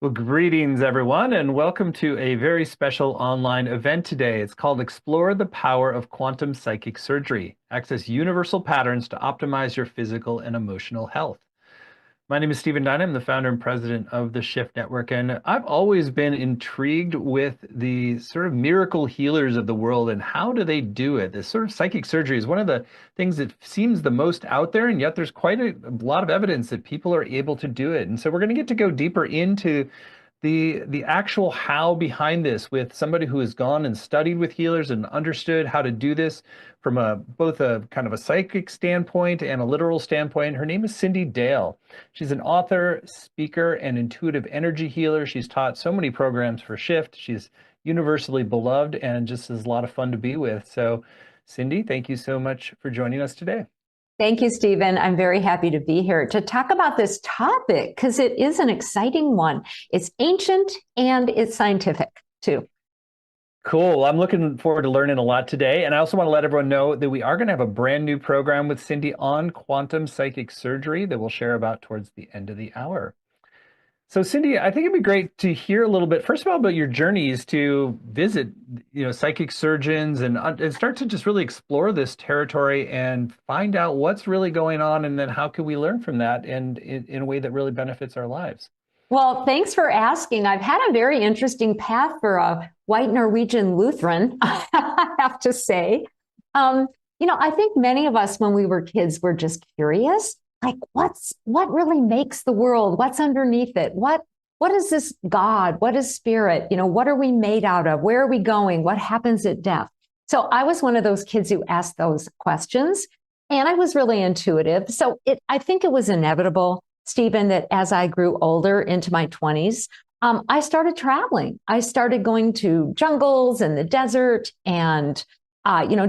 Well, greetings, everyone, and welcome to a very special online event today. It's called Explore the Power of Quantum Psychic Surgery. Access universal patterns to optimize your physical and emotional health. My name is Stephen Dunn. I'm the founder and president of the Shift Network, and I've always been intrigued with the sort of miracle healers of the world and how do they do it. This sort of psychic surgery is one of the things that seems the most out there, and yet there's quite a lot of evidence that people are able to do it. And so we're going to get to go deeper into the actual how behind this with somebody who has gone and studied with healers and understood how to do this from both a kind of a psychic standpoint and a literal standpoint. Her name is Cyndi Dale. She's an author, speaker, and intuitive energy healer. She's taught so many programs for Shift. She's universally beloved and just is a lot of fun to be with. So Cyndi, thank you so much for joining us today. Thank you, Stephen. I'm very happy to be here to talk about this topic because it is an exciting one. It's ancient and it's scientific too. Cool. I'm looking forward to learning a lot today. And I also want to let everyone know that we are going to have a brand new program with Cyndi on quantum psychic surgery that we'll share about towards the end of the hour. So Cyndi, I think it'd be great to hear a little bit, first of all, about your journeys to visit, psychic surgeons and start to just really explore this territory and find out what's really going on, and then how can we learn from that and in a way that really benefits our lives. Well, thanks for asking. I've had a very interesting path for a white Norwegian Lutheran, I have to say. I think many of us when we were kids were just curious. Like, what really makes the world? What's underneath it? What is this God? What is spirit? What are we made out of? Where are we going? What happens at death? So I was one of those kids who asked those questions, and I was really intuitive. So I think it was inevitable, Stephen, that as I grew older into my 20s, I started traveling. I started going to jungles and the desert and,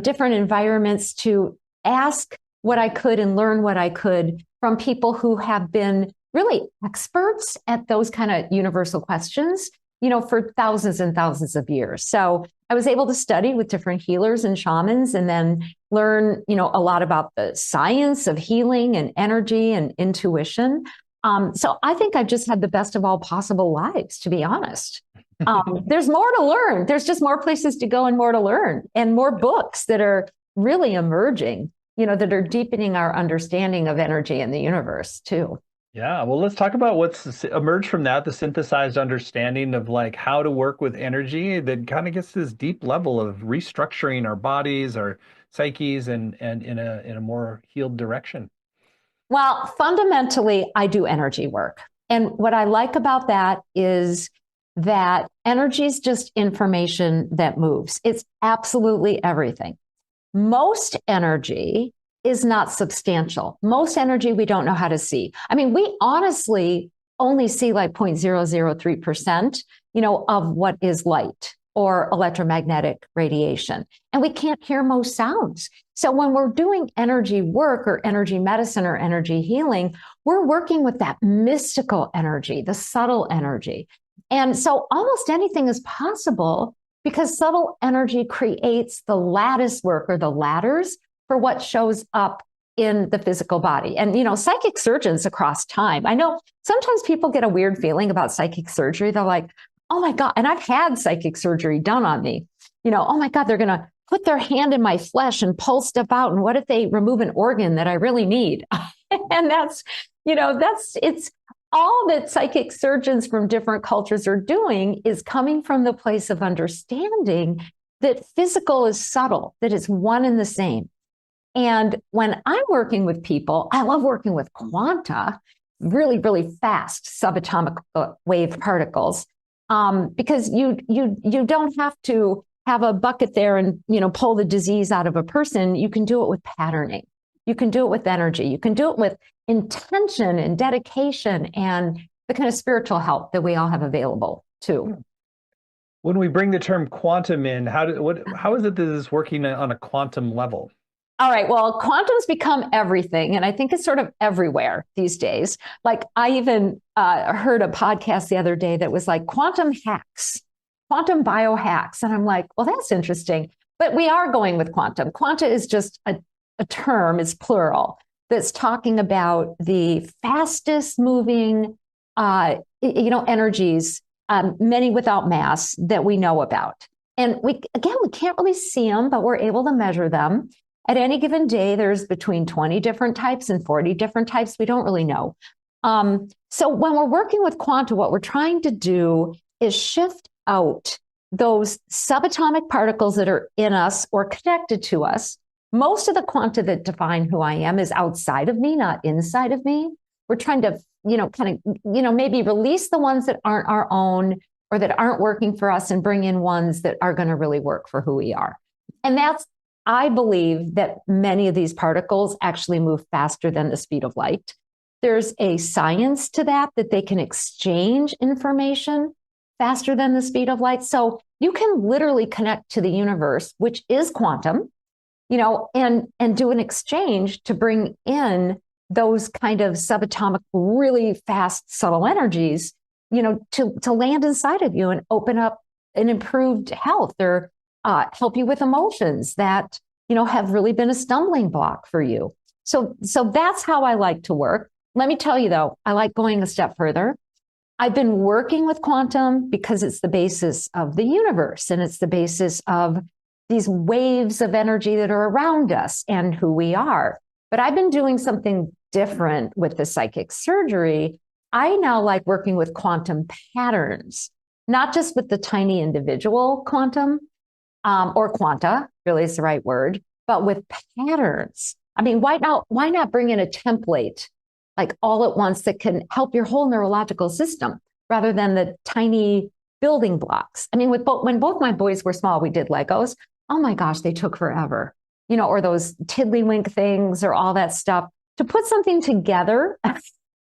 different environments to ask what I could and learn what I could from people who have been really experts at those kind of universal questions, for thousands and thousands of years. So I was able to study with different healers and shamans and then learn, a lot about the science of healing and energy and intuition. So I think I've just had the best of all possible lives, to be honest. There's more to learn. There's just more places to go and more to learn and more books that are really emerging, that are deepening our understanding of energy in the universe too. Yeah, well, let's talk about what's emerged from that, the synthesized understanding of like how to work with energy that kind of gets to this deep level of restructuring our bodies, our psyches, and in a more healed direction. Well, fundamentally, I do energy work. And what I like about that is that energy is just information that moves. It's absolutely everything. Most energy is not substantial. Most energy we don't know how to see. I mean, we honestly only see like 0.003%, of what is light or electromagnetic radiation. And we can't hear most sounds. So when we're doing energy work or energy medicine or energy healing, we're working with that mystical energy, the subtle energy. And so almost anything is possible because subtle energy creates the lattice work or the ladders for what shows up in the physical body. And, psychic surgeons across time, I know sometimes people get a weird feeling about psychic surgery. They're like, oh my God, and I've had psychic surgery done on me. Oh my God, they're going to put their hand in my flesh and pull stuff out. And what if they remove an organ that I really need? And it's all that psychic surgeons from different cultures are doing is coming from the place of understanding that physical is subtle, that it's one and the same. And when I'm working with people, I love working with quanta, really, really fast subatomic wave particles, because you don't have to have a bucket there and pull the disease out of a person. You can do it with patterning. You can do it with energy. You can do it with intention and dedication and the kind of spiritual help that we all have available too. When we bring the term quantum in, how is it that this is working on a quantum level? All right. Well, quantum's become everything. And I think it's sort of everywhere these days. Like I even heard a podcast the other day that was like quantum hacks, quantum biohacks. And I'm like, well, that's interesting. But we are going with quantum. Quanta is just a term, it's plural, that's talking about the fastest moving, energies, many without mass that we know about. And we can't really see them, but we're able to measure them. At any given day, there's between 20 different types and 40 different types. We don't really know. So when we're working with quanta, what we're trying to do is shift out those subatomic particles that are in us or connected to us. Most of the quanta that define who I am is outside of me, not inside of me. We're trying to, maybe release the ones that aren't our own or that aren't working for us and bring in ones that are going to really work for who we are. And I believe that many of these particles actually move faster than the speed of light. There's a science to that they can exchange information faster than the speed of light. So you can literally connect to the universe, which is quantum, and do an exchange to bring in those kind of subatomic, really fast, subtle energies, to land inside of you and open up an improved health or help you with emotions that, have really been a stumbling block for you. So that's how I like to work. Let me tell you though, I like going a step further. I've been working with quantum because it's the basis of the universe and it's the basis of these waves of energy that are around us and who we are. But I've been doing something different with the psychic surgery. I now like working with quantum patterns, not just with the tiny individual quantum, or quanta, really is the right word, but with patterns. I mean, why not bring in a template like all at once that can help your whole neurological system rather than the tiny building blocks? I mean, when both my boys were small, we did Legos. Oh my gosh, they took forever, or those tiddlywink things or all that stuff. To put something together,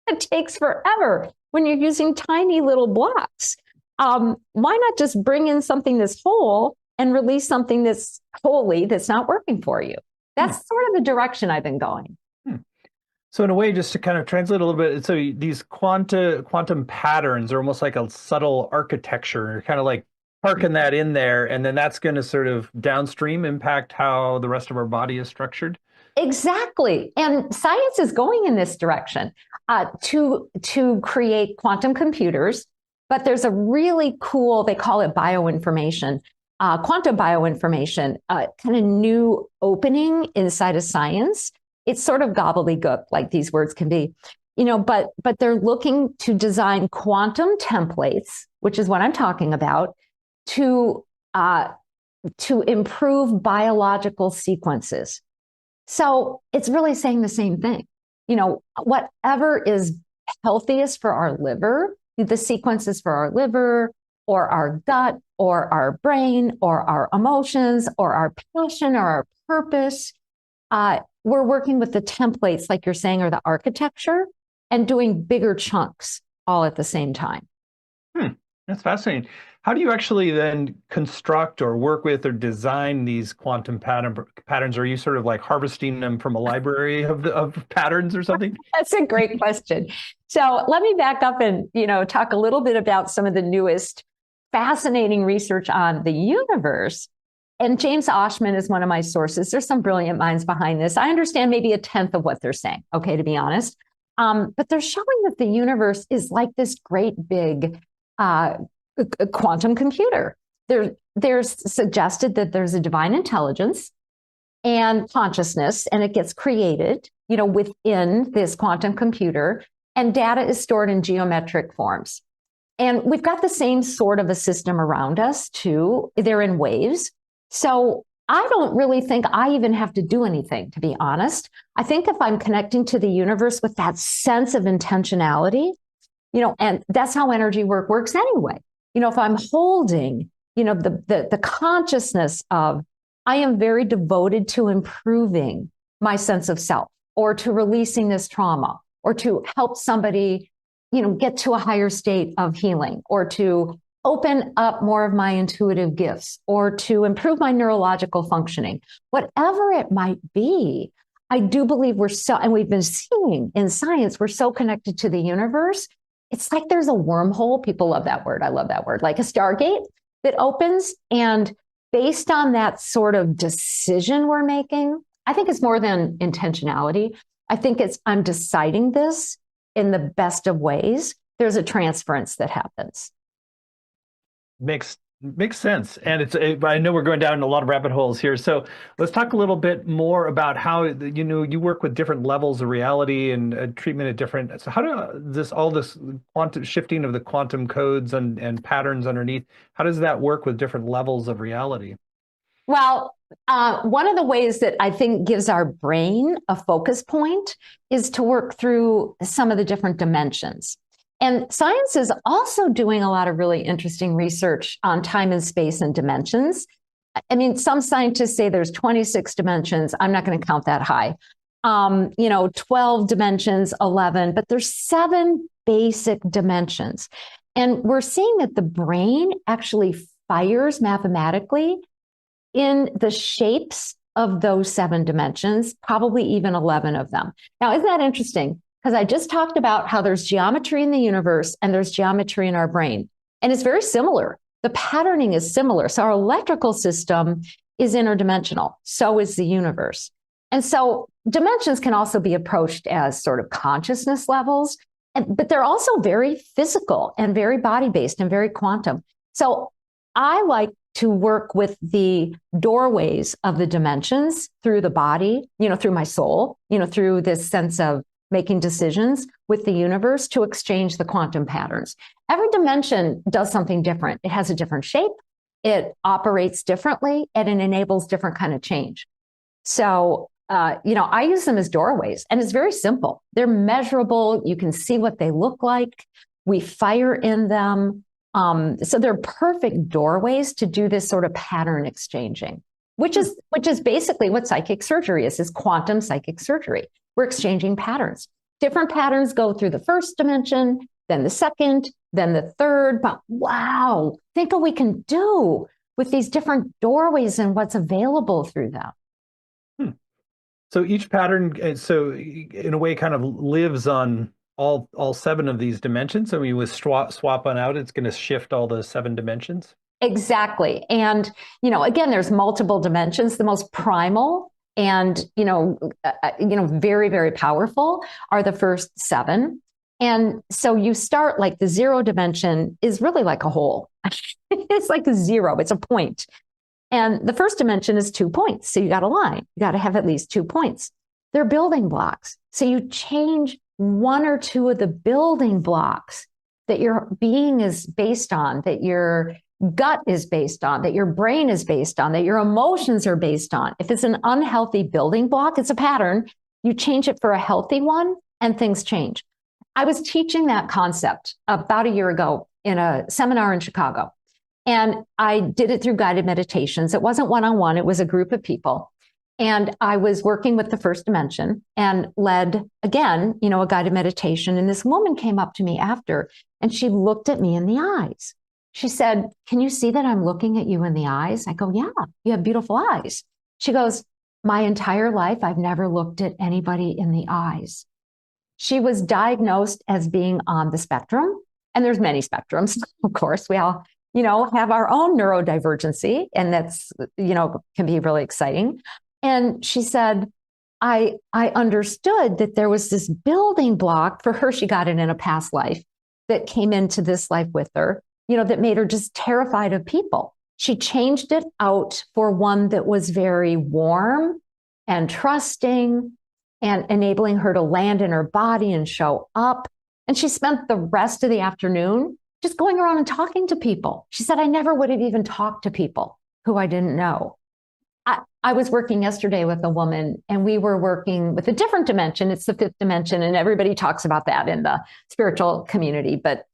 it takes forever when you're using tiny little blocks. Why not just bring in something that's whole and release something that's wholly that's not working for you? That's sort of the direction I've been going. So in a way, just to kind of translate a little bit, so these quantum patterns are almost like a subtle architecture, kind of like parking that in there, and then that's going to sort of downstream impact how the rest of our body is structured. Exactly. And science is going in this direction to create quantum computers. But there's a really cool, they call it bioinformation, quantum bioinformation, kind of new opening inside of science. It's sort of gobbledygook, like these words can be, but they're looking to design quantum templates, which is what I'm talking about, to improve biological sequences. So it's really saying the same thing. Whatever is healthiest for our liver, the sequences for our liver or our gut or our brain or our emotions or our passion or our purpose, we're working with the templates, like you're saying, or the architecture and doing bigger chunks all at the same time. That's fascinating. How do you actually then construct or work with or design these quantum patterns? Are you sort of like harvesting them from a library of patterns or something? That's a great question. So let me back up and, talk a little bit about some of the newest fascinating research on the universe. And James Oshman is one of my sources. There's some brilliant minds behind this. I understand maybe a tenth of what they're saying, okay, to be honest. But they're showing that the universe is like this great big quantum computer. There's suggested that there's a divine intelligence and consciousness, and it gets created, within this quantum computer, and data is stored in geometric forms. And we've got the same sort of a system around us too. They're in waves. So I don't really think I even have to do anything, to be honest. I think if I'm connecting to the universe with that sense of intentionality, and that's how energy work works anyway. If I'm holding, the consciousness of, I am very devoted to improving my sense of self or to releasing this trauma or to help somebody, get to a higher state of healing or to open up more of my intuitive gifts or to improve my neurological functioning, whatever it might be. I do believe we're so, and we've been seeing in science, we're so connected to the universe. It's like there's a wormhole. People love that word. I love that word, like a stargate that opens. And based on that sort of decision we're making, I think it's more than intentionality. I think it's, I'm deciding this in the best of ways. There's a transference that happens. Makes sense. And I know we're going down a lot of rabbit holes here. So let's talk a little bit more about how, you work with different levels of reality and treatment at different. So how do all this quantum shifting of the quantum codes and patterns underneath, how does that work with different levels of reality? Well, one of the ways that I think gives our brain a focus point is to work through some of the different dimensions. And science is also doing a lot of really interesting research on time and space and dimensions. I mean, some scientists say there's 26 dimensions. I'm not going to count that high. 12 dimensions, 11, but there's 7 basic dimensions. And we're seeing that the brain actually fires mathematically in the shapes of those 7 dimensions, probably even 11 of them. Now, isn't that interesting? Because I just talked about how there's geometry in the universe and there's geometry in our brain. And it's very similar. The patterning is similar. So our electrical system is interdimensional. So is the universe. And so dimensions can also be approached as sort of consciousness levels, but they're also very physical and very body-based and very quantum. So I like to work with the doorways of the dimensions through the body, through my soul, through this sense of making decisions with the universe to exchange the quantum patterns. Every dimension does something different. It has a different shape, it operates differently, and it enables different kind of change. So, I use them as doorways, and it's very simple. They're measurable. You can see what they look like. We fire in them. So they're perfect doorways to do this sort of pattern exchanging, which is basically what psychic surgery is quantum psychic surgery. We're exchanging patterns. Different patterns go through the first dimension, then the second, then the third. But wow, think what we can do with these different doorways and what's available through them. So each pattern, so in a way, kind of lives on all 7 of these dimensions. I mean, with swap on out, it's going to shift all the 7 dimensions. Exactly. And, again, there's multiple dimensions. The most primal and, very, very powerful are the first 7. And so you start like the 0 dimension is really like a hole. It's like a 0. It's a point. And the first dimension is 2 points. So you got a line. You got to have at least 2 points. They're building blocks. So you change 1 or 2 of the building blocks that your being is based on, that your gut is based on, that your brain is based on, that your emotions are based on. If it's an unhealthy building block, it's a pattern. You change it for a healthy one and things change. I was teaching that concept about a year ago in a seminar in Chicago. And I did it through guided meditations. It wasn't one-on-one, it was a group of people. And I was working with the first dimension and led, again, a guided meditation. And this woman came up to me after, and she looked at me in the eyes. She said, "Can you see that I'm looking at you in the eyes?" I go, "Yeah, you have beautiful eyes." She goes, "My entire life, I've never looked at anybody in the eyes." She was diagnosed as being on the spectrum. And there's many spectrums, of course. We all have our own neurodivergency, and that's, can be really exciting. And she said, I understood that there was this building block for her. She got it in a past life that came into this life with her, that made her just terrified of people. She changed it out for one that was very warm and trusting and enabling her to land in her body and show up. And she spent the rest of the afternoon just going around and talking to people. She said, "I never would have even talked to people who I didn't know." I was working yesterday with a woman, and we were working with a different dimension. It's the 5th dimension, and everybody talks about that in the spiritual community, but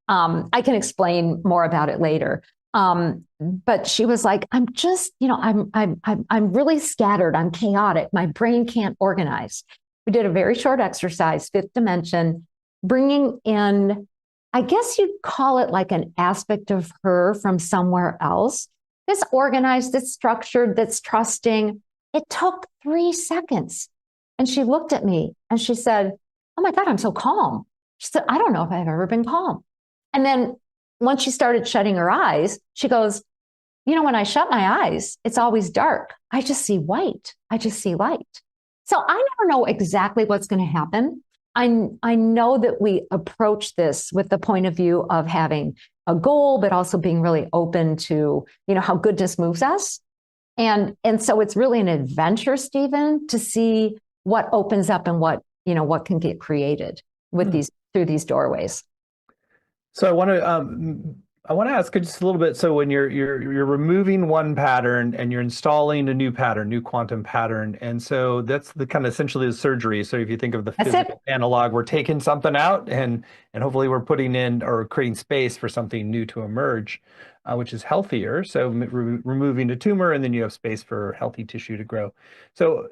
I can explain more about it later. But she was like, "I'm just, I'm really scattered. I'm chaotic. My brain can't organize." We did a very short exercise, 5th dimension, bringing in I guess you'd call it like an aspect of her from somewhere else. That's organized, that's structured, that's trusting. It took 3 seconds. And she looked at me and she said, "Oh my God, I'm so calm." She said, "I don't know if I've ever been calm." And then once she started shutting her eyes, she goes, "When I shut my eyes, it's always dark. I just see white. I just see light." So I never know exactly what's going to happen. I know that we approach this with the point of view of having a goal, but also being really open to, how goodness moves us. And so it's really an adventure, Stephen, to see what opens up and what can get created with through these doorways. So I want to ask just a little bit. So when you're removing one pattern and you're installing a new pattern, new quantum pattern, and so that's the kind of essentially the surgery. So if you think of the physical analog, we're taking something out and hopefully we're putting in or creating space for something new to emerge, which is healthier. So removing a tumor, and then you have space for healthy tissue to grow. So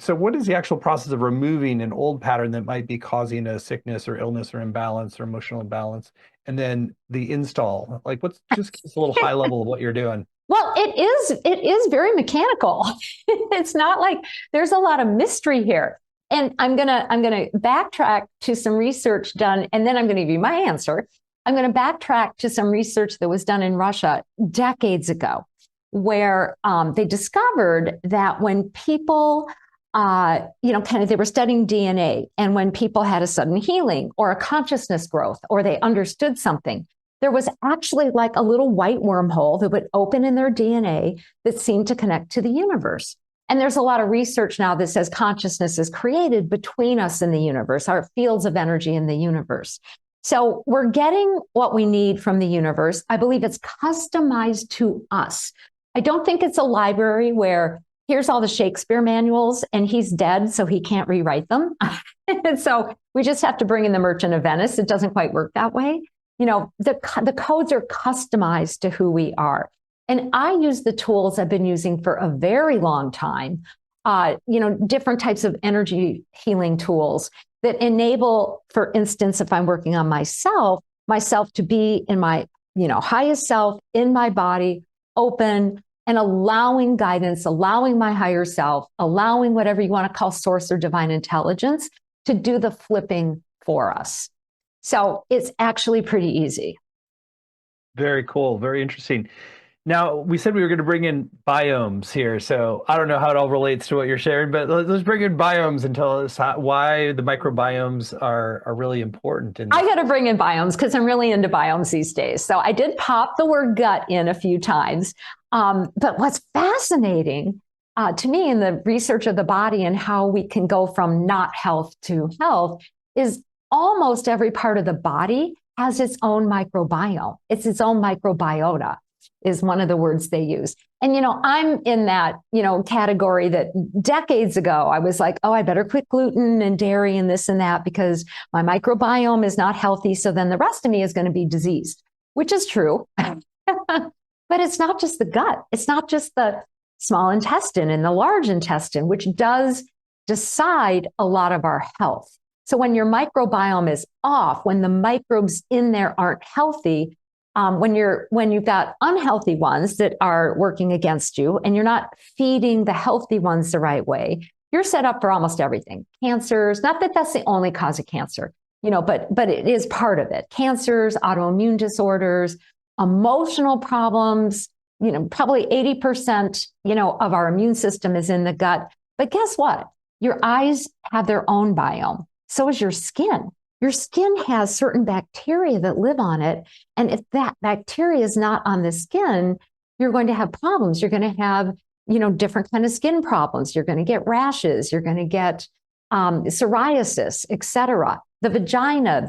what is the actual process of removing an old pattern that might be causing a sickness or illness or imbalance or emotional imbalance? And then the install, like what's just a little high level of what you're doing? Well, it is very mechanical. It's not like there's a lot of mystery here. And I'm gonna backtrack to some research done, and then I'm gonna give you my answer. I'm gonna backtrack to some research that was done in Russia decades ago, where they discovered that when people they were studying DNA, and when people had a sudden healing or a consciousness growth, or they understood something, there was actually like a little white wormhole that would open in their DNA that seemed to connect to the universe. And there's a lot of research now that says consciousness is created between us and the universe, our fields of energy in the universe. So we're getting what we need from the universe. I believe it's customized to us. I don't think it's a library where here's all the Shakespeare manuals and he's dead, so he can't rewrite them. And so we just have to bring in the Merchant of Venice. It doesn't quite work that way. The codes are customized to who we are. And I use the tools I've been using for a very long time, different types of energy healing tools that enable, for instance, if I'm working on myself to be in my, highest self, in my body, open, and allowing guidance, allowing my higher self, allowing whatever you want to call source or divine intelligence to do the flipping for us. So it's actually pretty easy. Very cool. Very interesting. Now, we said we were going to bring in biomes here. So I don't know how it all relates to what you're sharing, but let's bring in biomes and tell us why the microbiomes are really important. I got to bring in biomes because I'm really into biomes these days. So I did pop the word gut in a few times. But what's fascinating to me in the research of the body and how we can go from not health to health is almost every part of the body has its own microbiome. It's its own microbiota is one of the words they use. And, I'm in that, category that decades ago, I was like, oh, I better quit gluten and dairy and this and that because my microbiome is not healthy. So then the rest of me is going to be diseased, which is true. But it's not just the gut. It's not just the small intestine and the large intestine, which does decide a lot of our health. So when your microbiome is off, when the microbes in there aren't healthy, when you've got unhealthy ones that are working against you and you're not feeding the healthy ones the right way, you're set up for almost everything. Cancers, not that that's the only cause of cancer, but it is part of it. Cancers, autoimmune disorders, emotional problems, probably 80%, of our immune system is in the gut. But guess what? Your eyes have their own biome. So is your skin. Your skin has certain bacteria that live on it. And if that bacteria is not on the skin, you're going to have problems. You're going to have, different kind of skin problems. You're going to get rashes. You're going to get psoriasis, etc. The vagina,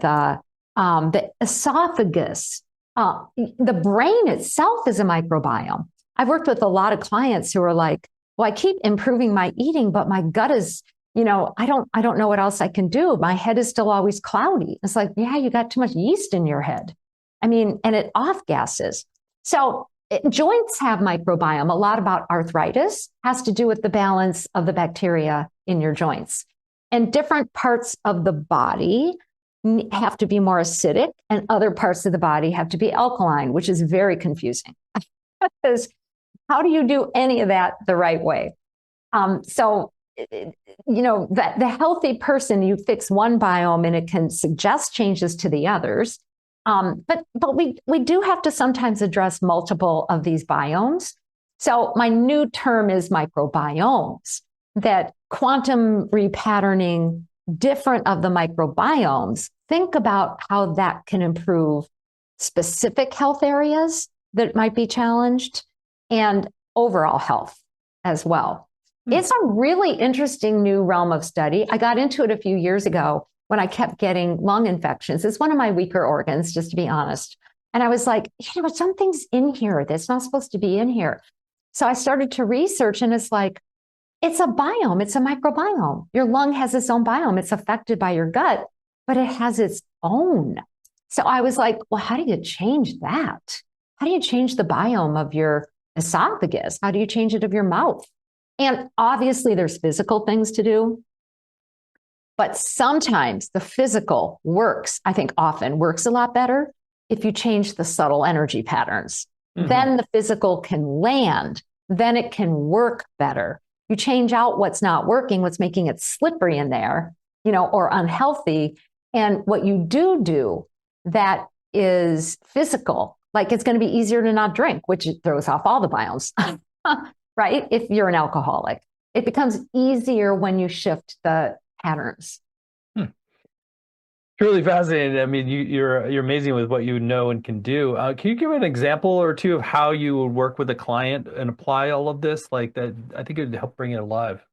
the esophagus, the brain itself is a microbiome. I've worked with a lot of clients who are like, well, I keep improving my eating, but my gut is, I don't know what else I can do. My head is still always cloudy. It's like, yeah, you got too much yeast in your head. And it off gases. So joints have microbiome. A lot about arthritis has to do with the balance of the bacteria in your joints. And different parts of the body have to be more acidic and other parts of the body have to be alkaline, which is very confusing. Because how do you do any of that the right way? So, the healthy person, you fix one biome and it can suggest changes to the others. But we do have to sometimes address multiple of these biomes. So my new term is microbiomes, that quantum repatterning different of the microbiomes, think about how that can improve specific health areas that might be challenged and overall health as well. It's a really interesting new realm of study. I got into it a few years ago when I kept getting lung infections. It's one of my weaker organs, just to be honest. And I was like, something's in here that's not supposed to be in here. So I started to research, and it's like, it's a biome. It's a microbiome. Your lung has its own biome. It's affected by your gut, but it has its own. So I was like, well, how do you change that? How do you change the biome of your esophagus? How do you change it of your mouth? And obviously there's physical things to do, but sometimes the physical works, I think often works a lot better if you change the subtle energy patterns. Mm-hmm. Then the physical can land, then it can work better. You change out what's not working, what's making it slippery in there, or unhealthy. And what you do that is physical, like it's going to be easier to not drink, which throws off all the biomes, right? If you're an alcoholic, it becomes easier when you shift the patterns. Truly fascinating. I mean, you're amazing with what you know and can do. Can you give an example or two of how you would work with a client and apply all of this like that? I think it would help bring it alive.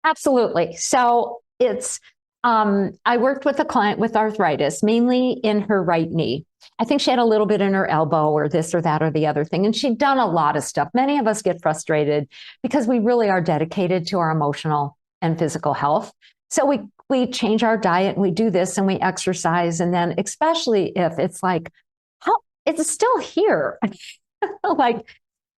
Absolutely. So it's, I worked with a client with arthritis, mainly in her right knee. I think she had a little bit in her elbow or this or that or the other thing. And she'd done a lot of stuff. Many of us get frustrated because we really are dedicated to our emotional and physical health. So we change our diet and we do this and we exercise. And then especially if it's like, it's still here. Like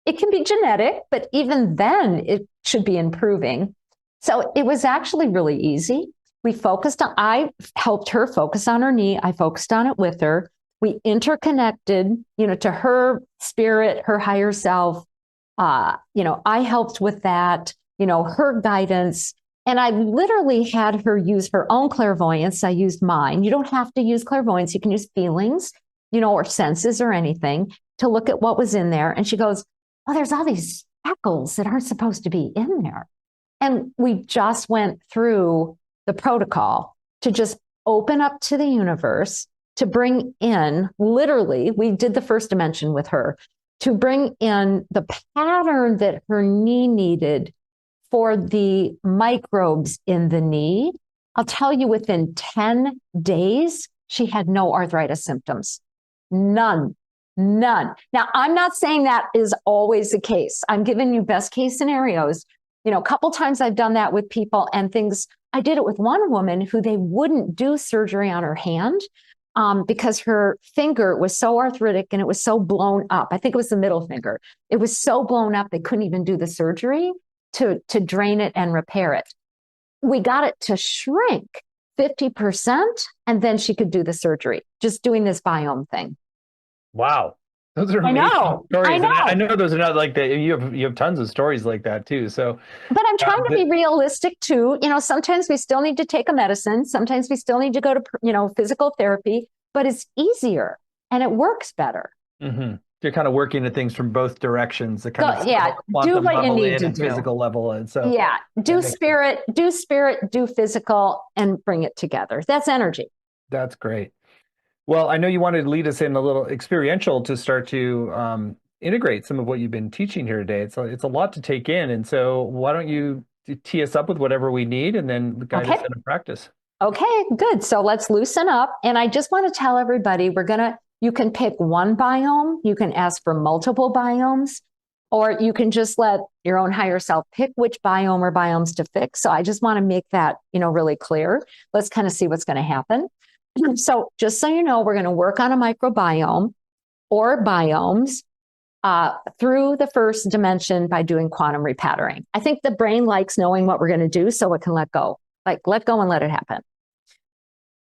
it can be genetic, but even then it should be improving. So it was actually really easy. I helped her focus on her knee. I focused on it with her. We interconnected, to her spirit, her higher self. I helped with that, her guidance. And I literally had her use her own clairvoyance. I used mine. You don't have to use clairvoyance. You can use feelings, or senses or anything to look at what was in there. And she goes, oh, there's all these speckles that aren't supposed to be in there. And we just went through the protocol to just open up to the universe, to bring in, literally, we did the first dimension with her, to bring in the pattern that her knee needed for the microbes in the knee. I'll tell you, within 10 days, she had no arthritis symptoms. None. Now, I'm not saying that is always the case. I'm giving you best case scenarios. A couple times I've done that with people and things. I did it with one woman who they wouldn't do surgery on her hand because her finger was so arthritic and it was so blown up. I think it was the middle finger. It was so blown up, they couldn't even do the surgery to drain it and repair it. We got it to shrink 50%, and then she could do the surgery, just doing this biome thing. Wow. Those are amazing stories. I know. I know those are not like that. You have tons of stories like that too. So, but I'm trying to be realistic too. Sometimes we still need to take a medicine. Sometimes we still need to go to, physical therapy, but it's easier and it works better. Mm-hmm. You're kind of working at things from both directions. The kind of do what you need to do. Physical level. And so do spirit, do physical, and bring it together. That's energy. That's great. Well, I know you wanted to lead us in a little experiential to start to integrate some of what you've been teaching here today. It's a lot to take in. And so why don't you tee us up with whatever we need and then guide us into practice. Okay, good. So let's loosen up. And I just want to tell everybody, you can pick one biome, you can ask for multiple biomes, or you can just let your own higher self pick which biome or biomes to fix. So I just want to make that, really clear. Let's kind of see what's going to happen. So just so you know, we're going to work on a microbiome or biomes through the first dimension by doing quantum repatterning. I think the brain likes knowing what we're going to do so it can let go. Like, let go and let it happen.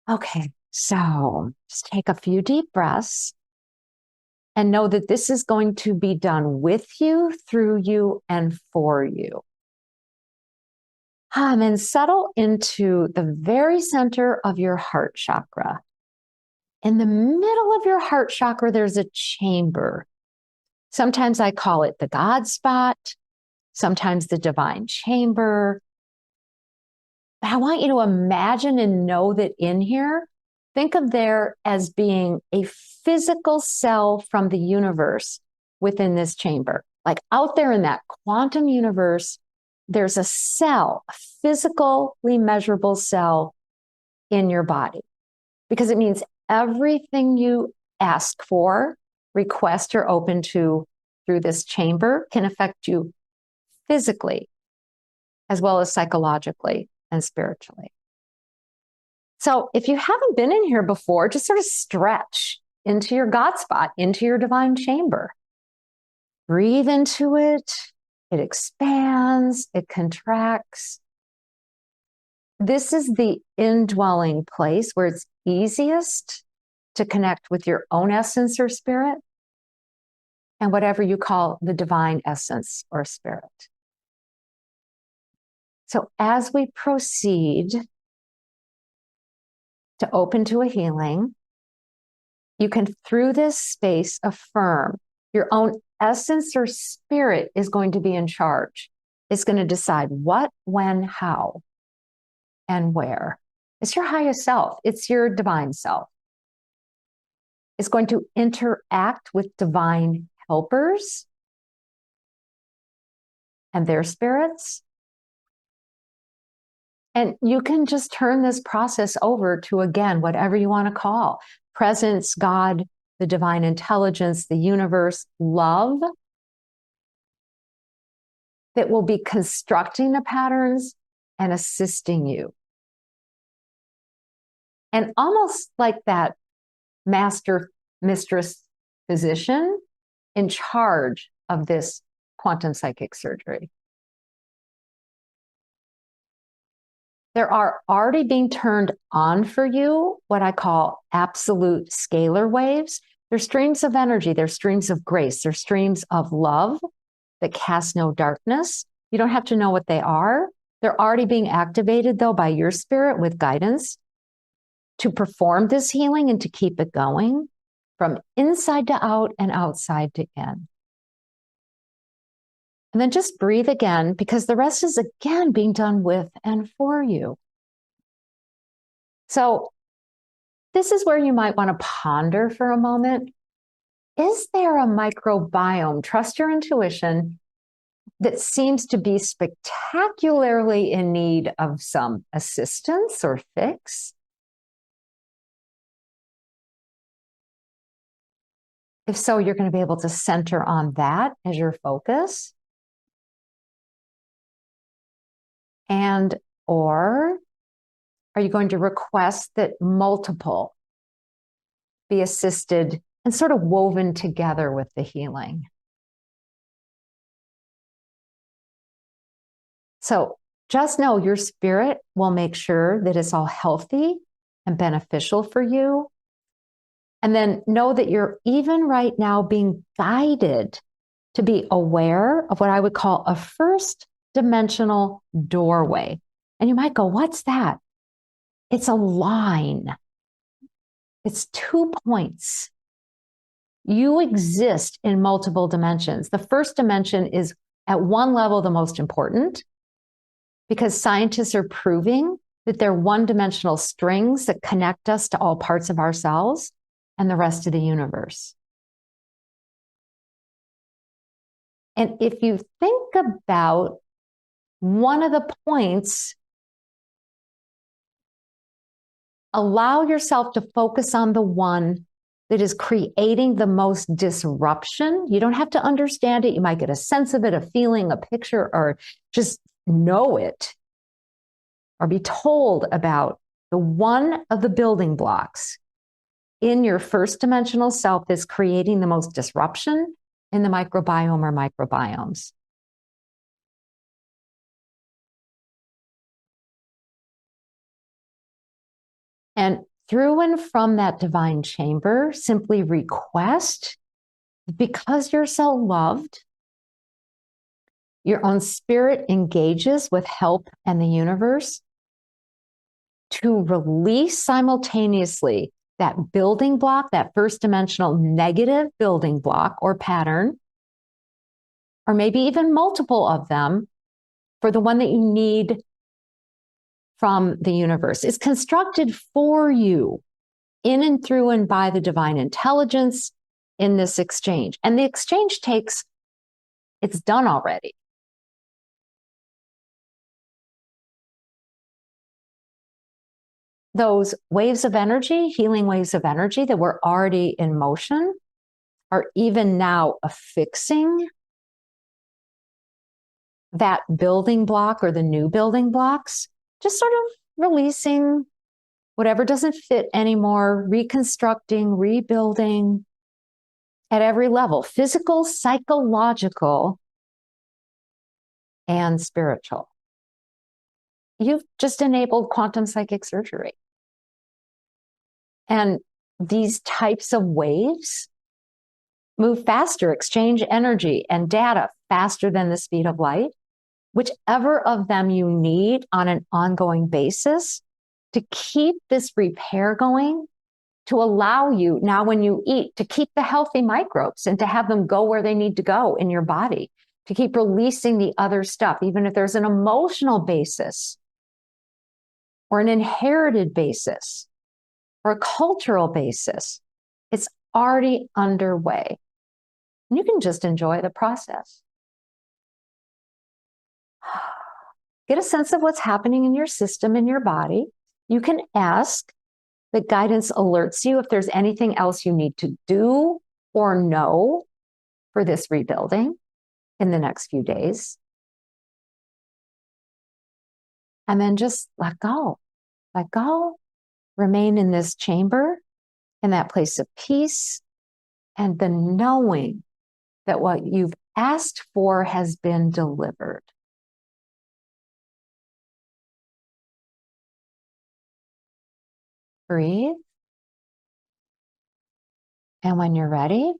Okay, So just take a few deep breaths and know that this is going to be done with you, through you, and for you. And then settle into the very center of your heart chakra. In the middle of your heart chakra, there's a chamber. Sometimes I call it the God spot, sometimes the divine chamber. But I want you to imagine and know that in here, think of there as being a physical cell from the universe within this chamber. Like out there in that quantum universe, there's a cell, a physically measurable cell in your body, because it means everything you ask for, request, or open to through this chamber can affect you physically, as well as psychologically and spiritually. So if you haven't been in here before, just sort of stretch into your God spot, into your divine chamber. Breathe into it. It expands, it contracts. This is the indwelling place where it's easiest to connect with your own essence or spirit and whatever you call the divine essence or spirit. So as we proceed to open to a healing, you can, through this space, affirm your own essence or spirit is going to be in charge. It's going to decide what, when, how, and where. It's your highest self. It's your divine self. It's going to interact with divine helpers and their spirits. And you can just turn this process over to, again, whatever you want to call presence, God, the divine intelligence, the universe, love, that will be constructing the patterns and assisting you. And almost like that master, mistress, physician in charge of this quantum psychic surgery. There are already being turned on for you what I call absolute scalar waves. They're streams of energy, they're streams of grace, they're streams of love that cast no darkness. You don't have to know what they are. They're already being activated, though, by your spirit with guidance to perform this healing and to keep it going from inside to out and outside to in. And then just breathe again, because the rest is again being done with and for you. So this is where you might want to ponder for a moment. Is there a microbiome, trust your intuition, that seems to be spectacularly in need of some assistance or fix? If so, you're going to be able to center on that as your focus. And or are you going to request that multiple be assisted and sort of woven together with the healing? So just know your spirit will make sure that it's all healthy and beneficial for you. And then know that you're even right now being guided to be aware of what I would call a first dimensional doorway. And you might go, what's that? It's a line. It's 2 points. You exist in multiple dimensions. The first dimension is at one level the most important, because scientists are proving that they're one-dimensional strings that connect us to all parts of ourselves and the rest of the universe. And if you think about one of the points, allow yourself to focus on the one that is creating the most disruption. You don't have to understand it. You might get a sense of it, a feeling, a picture, or just know it, or be told about the one of the building blocks in your first dimensional self that's creating the most disruption in the microbiome or microbiomes. And through and from that divine chamber, simply request, because you're so loved, your own spirit engages with help and the universe to release simultaneously that building block, that first dimensional negative building block or pattern, or maybe even multiple of them, for the one that you need from the universe. It's constructed for you in and through and by the divine intelligence in this exchange. And the exchange it's done already. Those waves of energy, healing waves of energy that were already in motion, are even now affixing that building block or the new building blocks, just sort of releasing whatever doesn't fit anymore, reconstructing, rebuilding at every level, physical, psychological, and spiritual. You've just enabled quantum psychic surgery. And these types of waves move faster, exchange energy and data faster than the speed of light, whichever of them you need on an ongoing basis to keep this repair going, to allow you now when you eat to keep the healthy microbes and to have them go where they need to go in your body, to keep releasing the other stuff, even if there's an emotional basis or an inherited basis or a cultural basis. It's already underway. And you can just enjoy the process. Get a sense of what's happening in your system, in your body. You can ask that guidance alerts you if there's anything else you need to do or know for this rebuilding in the next few days. And then just let go, remain in this chamber, in that place of peace, and the knowing that what you've asked for has been delivered. Breathe. And when you're ready,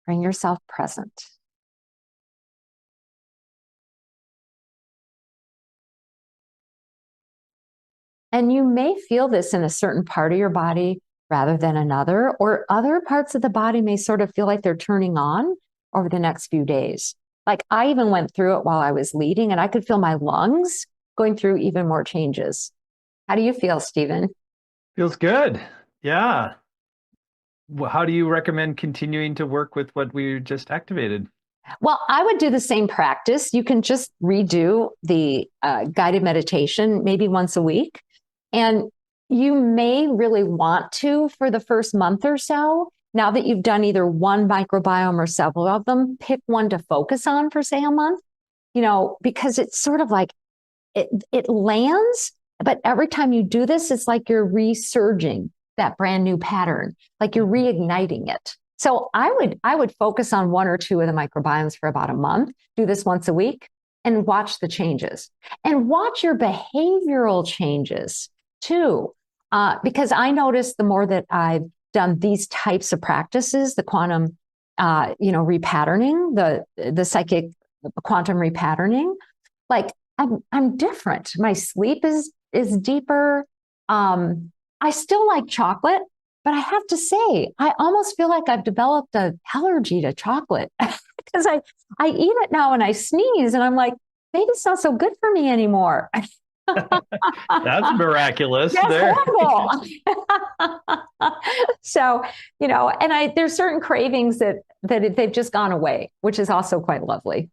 bring yourself present. And you may feel this in a certain part of your body rather than another, or other parts of the body may sort of feel like they're turning on over the next few days. Like I even went through it while I was leading, and I could feel my lungs going through even more changes. How do you feel, Stephen? Feels good. Yeah. How do you recommend continuing to work with what we just activated? Well, I would do the same practice. You can just redo the guided meditation maybe once a week. And you may really want to, for the first month or so, now that you've done either one microbiome or several of them, pick one to focus on for, say, a month, because it's sort of like it lands, but every time you do this, it's like you're resurging that brand new pattern, like you're reigniting it. So I would focus on one or two of the microbiomes for about a month, do this once a week, and watch the changes. And watch your behavioral changes too. Because I noticed the more that I've done these types of practices, the quantum, repatterning, the psychic quantum repatterning, like I'm different. My sleep is deeper. I still like chocolate, but I have to say, I almost feel like I've developed an allergy to chocolate because I eat it now and I sneeze and I'm like, maybe it's not so good for me anymore. That's miraculous. That's there. horrible. So, and there's certain cravings that they've just gone away, which is also quite lovely.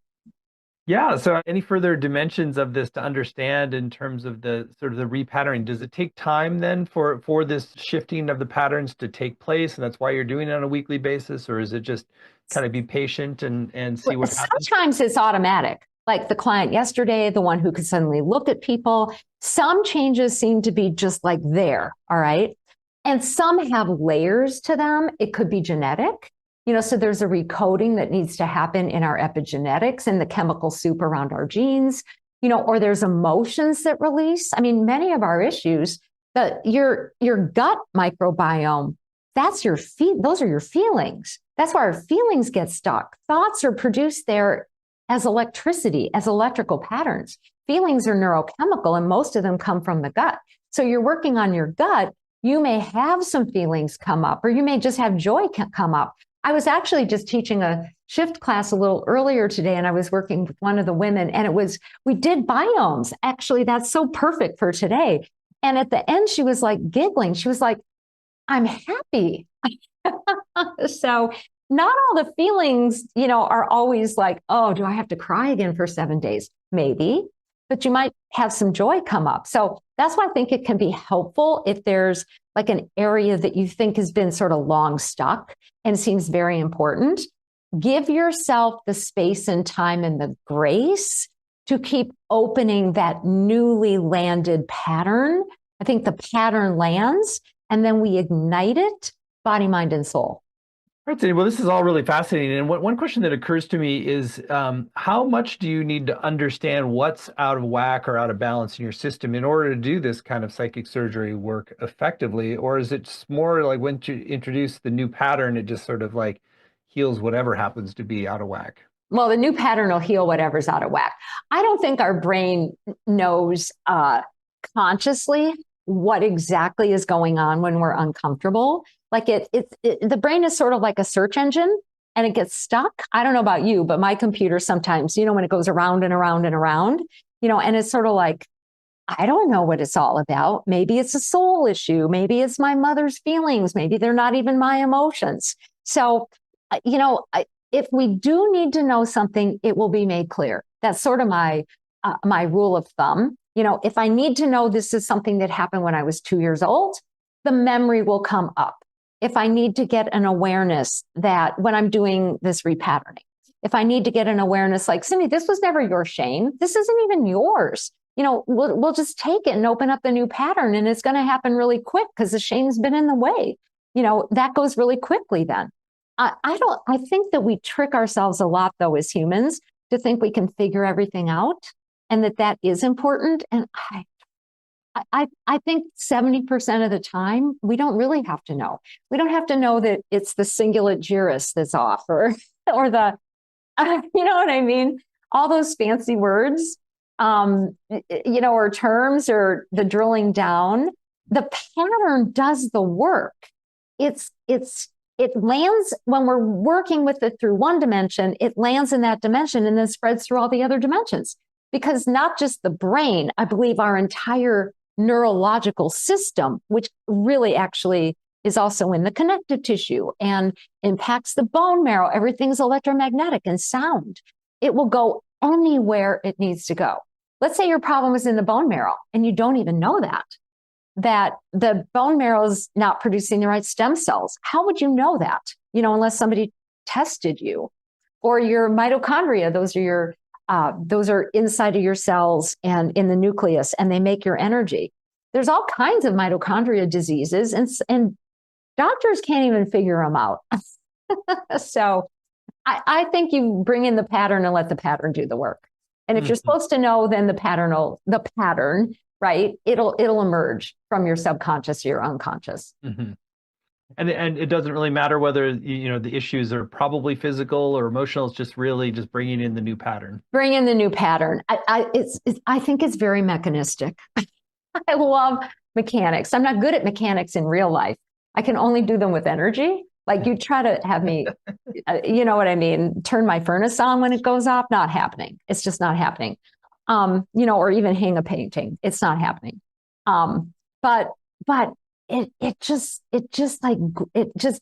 Yeah. So any further dimensions of this to understand in terms of the sort of the repatterning? Does it take time then for this shifting of the patterns to take place? And that's why you're doing it on a weekly basis? Or is it just kind of be patient and see what happens? Sometimes it's automatic. Like the client yesterday, the one who could suddenly look at people. Some changes seem to be just like there. All right. And some have layers to them. It could be genetic. So there's a recoding that needs to happen in our epigenetics and the chemical soup around our genes, or there's emotions that release. I mean, many of our issues Your gut microbiome, that's your those are your feelings. That's why our feelings get stuck. Thoughts are produced there as electricity, as electrical patterns. Feelings are neurochemical, and most of them come from the gut. So you're working on your gut. You may have some feelings come up, or you may just have joy come up. I was actually just teaching a shift class a little earlier today, and I was working with one of the women, and we did biomes. Actually, that's so perfect for today. And at the end, she was like giggling. She was like, I'm happy. So not all the feelings, are always like, oh, do I have to cry again for 7 days? Maybe, but you might have some joy come up. So that's why I think it can be helpful if there's like an area that you think has been sort of long stuck and seems very important. Give yourself the space and time and the grace to keep opening that newly landed pattern. I think the pattern lands and then we ignite it, body, mind, and soul. All right, Cindy. Well, this is all really fascinating. And one question that occurs to me is how much do you need to understand what's out of whack or out of balance in your system in order to do this kind of psychic surgery work effectively? Or is it just more like when you introduce the new pattern, it just sort of like heals whatever happens to be out of whack? Well, the new pattern will heal whatever's out of whack. I don't think our brain knows consciously what exactly is going on when we're uncomfortable. Like the brain is sort of like a search engine and it gets stuck. I don't know about you, but my computer sometimes, when it goes around and around and around, and it's sort of like, I don't know what it's all about. Maybe it's a soul issue. Maybe it's my mother's feelings. Maybe they're not even my emotions. So, if we do need to know something, it will be made clear. That's sort of my rule of thumb. If I need to know this is something that happened when I was 2 years old, the memory will come up. If I need to get an awareness that when I'm doing this repatterning, if I need to get an awareness like, Cyndi, this was never your shame. This isn't even yours. We'll just take it and open up the new pattern, and it's going to happen really quick because the shame's been in the way. That goes really quickly then. I think that we trick ourselves a lot, though, as humans, to think we can figure everything out and that is important. And I think 70% of the time, we don't really have to know. We don't have to know that it's the cingulate gyrus that's off or the, you know what I mean? All those fancy words, or terms or the drilling down. The pattern does the work. It lands when we're working with it through one dimension, it lands in that dimension and then spreads through all the other dimensions. Because not just the brain, I believe our entire neurological system, which really actually is also in the connective tissue and impacts the bone marrow. Everything's electromagnetic and sound. It will go anywhere it needs to go. Let's say your problem is in the bone marrow and you don't even know that the bone marrow is not producing the right stem cells. How would you know that? Unless somebody tested you. Or your mitochondria, those are inside of your cells and in the nucleus, and they make your energy. There's all kinds of mitochondria diseases, and doctors can't even figure them out. So I think you bring in the pattern and let the pattern do the work. And if you're supposed to know, then the pattern, right? It'll emerge from your subconscious to your unconscious. Mm-hmm. And it doesn't really matter whether the issues are probably physical or emotional. It's just really just bringing in the new pattern. Bring in the new pattern. I think it's very mechanistic. I love mechanics. I'm not good at mechanics in real life. I can only do them with energy. Like you try to have me, you know what I mean? Turn my furnace on when it goes off. Not happening. It's just not happening. Or even hang a painting. It's not happening. But it just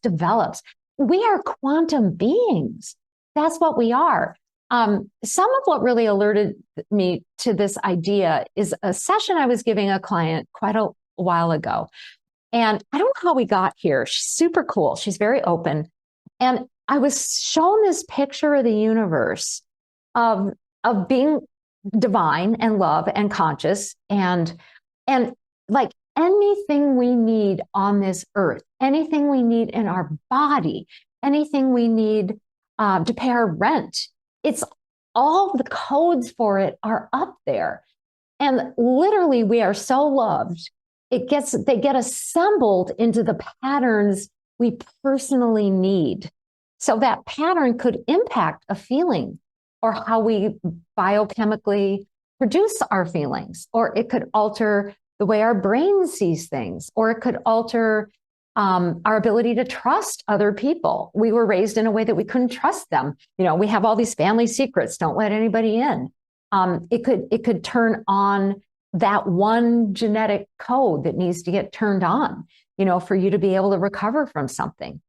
develops. We are quantum beings. That's what we are. Some of what really alerted me to this idea is a session I was giving a client quite a while ago. And I don't know how we got here. She's super cool. She's very open. And I was shown this picture of the universe of being divine and love and conscious and like anything we need on this earth, anything we need in our body, anything we need to pay our rent. It's all the codes for it are up there. And literally, we are so loved they get assembled into the patterns we personally need. So that pattern could impact a feeling or how we biochemically produce our feelings, or it could alter the way our brain sees things, or it could alter our ability to trust other people. We were raised in a way that we couldn't trust them. We have all these family secrets. Don't let anybody in. It could turn on that one genetic code that needs to get turned on, for you to be able to recover from something.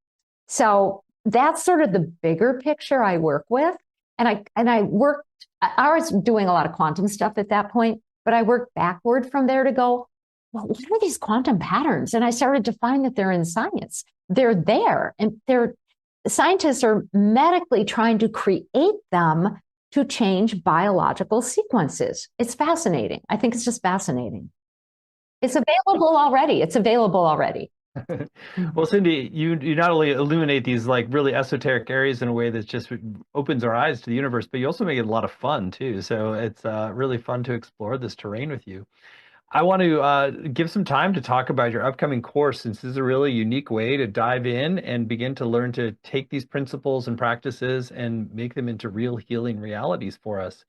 So that's sort of the bigger picture I work with. I was doing a lot of quantum stuff at that point, but I worked backward from there to go, well, what are these quantum patterns? And I started to find that they're in science. They're there, and scientists are medically trying to create them to change biological sequences. It's fascinating. I think it's just fascinating. It's available already. Well, Cyndi, you not only illuminate these like really esoteric areas in a way that just opens our eyes to the universe, but you also make it a lot of fun too. So it's really fun to explore this terrain with you. I want to give some time to talk about your upcoming course, since this is a really unique way to dive in and begin to learn to take these principles and practices and make them into real healing realities for us.